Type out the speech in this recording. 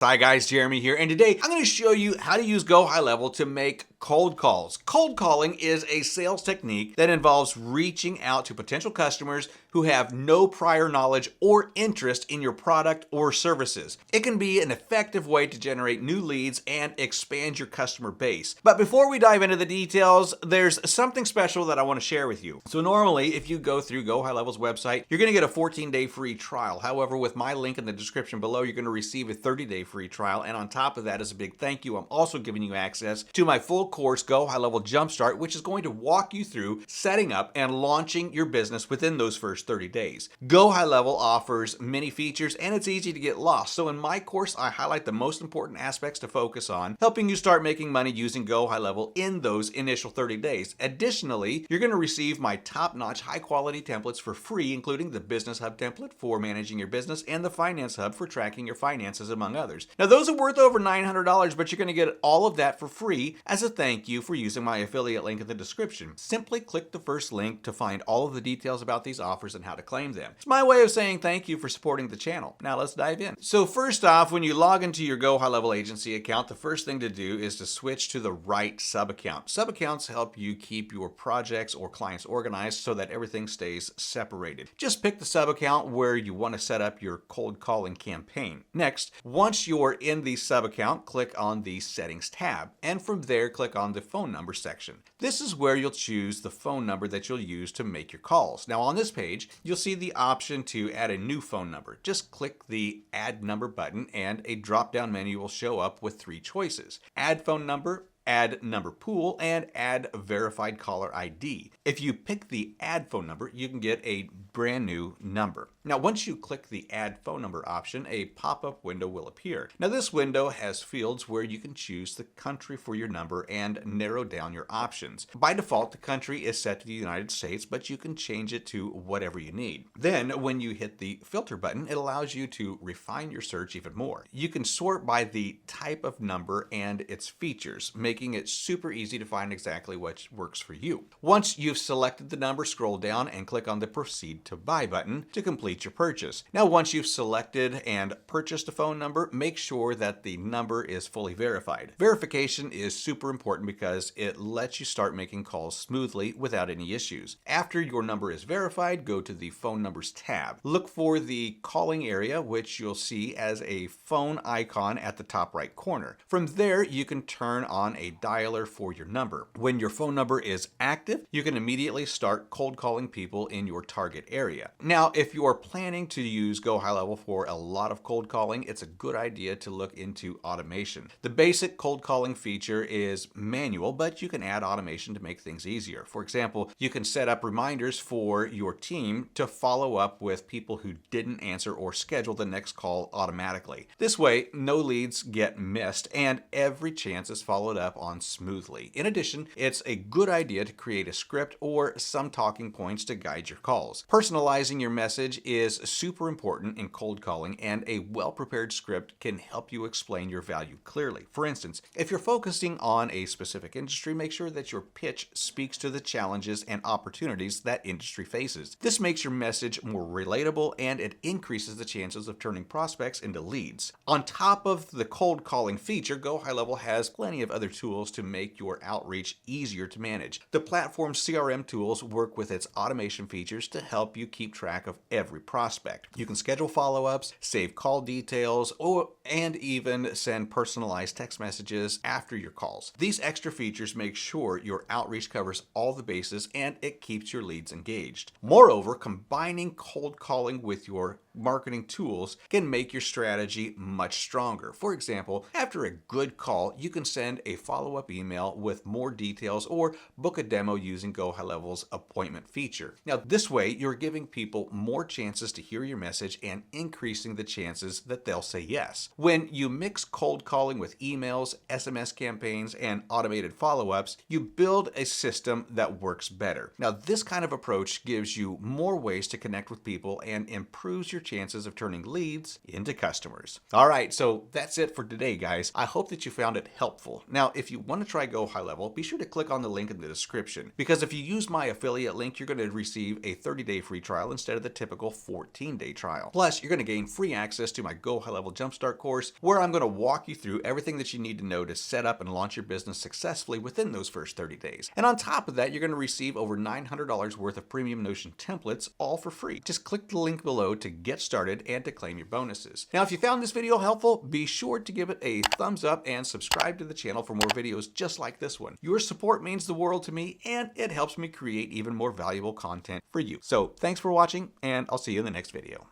Hi guys, Jeremy here, and today I'm going to show you how to use GoHighLevel to make cold calls. Cold calling is a sales technique that involves reaching out to potential customers who have no prior knowledge or interest in your product or services. It can be an effective way to generate new leads and expand your customer base. But before we dive into the details, there's something special that I want to share with you. So normally, if you go through GoHighLevel's website, you're going to get a 14-day free trial. However, with my link in the description below, you're going to receive a 30-day free trial, and on top of that, as a big thank you, I'm also giving you access to my full course GoHighLevel Jumpstart, which is going to walk you through setting up and launching your business within those first 30 days. GoHighLevel offers many features and it's easy to get lost. So in my course, I highlight the most important aspects to focus on, helping you start making money using GoHighLevel in those initial 30 days. Additionally, you're going to receive my top-notch high-quality templates for free, including the Business Hub template for managing your business and the Finance Hub for tracking your finances, among others. Now, those are worth over $900, but you're going to get all of that for free as a thank you for using my affiliate link in the description. Simply click the first link to find all of the details about these offers and how to claim them. It's my way of saying thank you for supporting the channel. Now let's dive in. So first off, when you log into your GoHighLevel agency account, the first thing to do is to switch to the right sub-account. Sub-accounts help you keep your projects or clients organized so that everything stays separated. Just pick the sub-account where you want to set up your cold calling campaign. Next, once you're in the sub-account, click on the Settings tab, and from there, click on the Phone Number section. This is where you'll choose the phone number that you'll use to make your calls. Now on this page, you'll see the option to add a new phone number. Just click the Add Number button and a drop-down menu will show up with 3 choices: Add Phone Number, Add Number Pool, and Add Verified Caller ID. If you pick the Add Phone Number, you can get a brand new number. Now, once you click the Add Phone Number option, a pop-up window will appear. Now, this window has fields where you can choose the country for your number and narrow down your options. By default, the country is set to the United States, but you can change it to whatever you need. Then, when you hit the Filter button, it allows you to refine your search even more. You can sort by the type of number and its features, making it super easy to find exactly what works for you. Once you've selected the number, scroll down and click on the Proceed to Buy button to complete your purchase. Now, once you've selected and purchased a phone number, make sure that the number is fully verified. Verification is super important because it lets you start making calls smoothly without any issues. After your number is verified, go to the Phone Numbers tab. Look for the calling area, which you'll see as a phone icon at the top right corner. From there, you can turn on a dialer for your number. When your phone number is active, you can immediately start cold calling people in your target area. Now, if you are planning to use GoHighLevel for a lot of cold calling, it's a good idea to look into automation. The basic cold calling feature is manual, but you can add automation to make things easier. For example, you can set up reminders for your team to follow up with people who didn't answer or schedule the next call automatically. This way, no leads get missed and every chance is followed up on smoothly. In addition, it's a good idea to create a script or some talking points to guide your calls. Personalizing your message is super important in cold calling, and a well-prepared script can help you explain your value clearly. For instance, if you're focusing on a specific industry, make sure that your pitch speaks to the challenges and opportunities that industry faces. This makes your message more relatable and it increases the chances of turning prospects into leads. On top of the cold calling feature, GoHighLevel has plenty of other tools to make your outreach easier to manage. The platform's CRM tools work with its automation features to help you keep track of every prospect. You can schedule follow-ups, save call details, and even send personalized text messages after your calls. These extra features make sure your outreach covers all the bases and it keeps your leads engaged. Moreover, combining cold calling with your marketing tools can make your strategy much stronger. For example, after a good call, you can send a follow-up email with more details or book a demo using GoHighLevel's appointment feature. Now, this way, you're giving people more chances to hear your message and increasing the chances that they'll say yes. When you mix cold calling with emails, SMS campaigns, and automated follow-ups, you build a system that works better. Now, this kind of approach gives you more ways to connect with people and improves your your chances of turning leads into customers. All right, so that's it for today, guys. I hope that you found it helpful. Now, if you want to try GoHighLevel, be sure to click on the link in the description, because if you use my affiliate link, you're going to receive a 30-day free trial instead of the typical 14-day trial. Plus, you're going to gain free access to my GoHighLevel Jumpstart course, where I'm going to walk you through everything that you need to know to set up and launch your business successfully within those first 30 days. And on top of that, you're going to receive over $900 worth of premium Notion templates, all for free. Just click the link below to get started and to claim your bonuses. Now, if you found this video helpful, be sure to give it a thumbs up and subscribe to the channel for more videos just like this one. Your support means the world to me, and it helps me create even more valuable content for you. So thanks for watching, and I'll see you in the next video.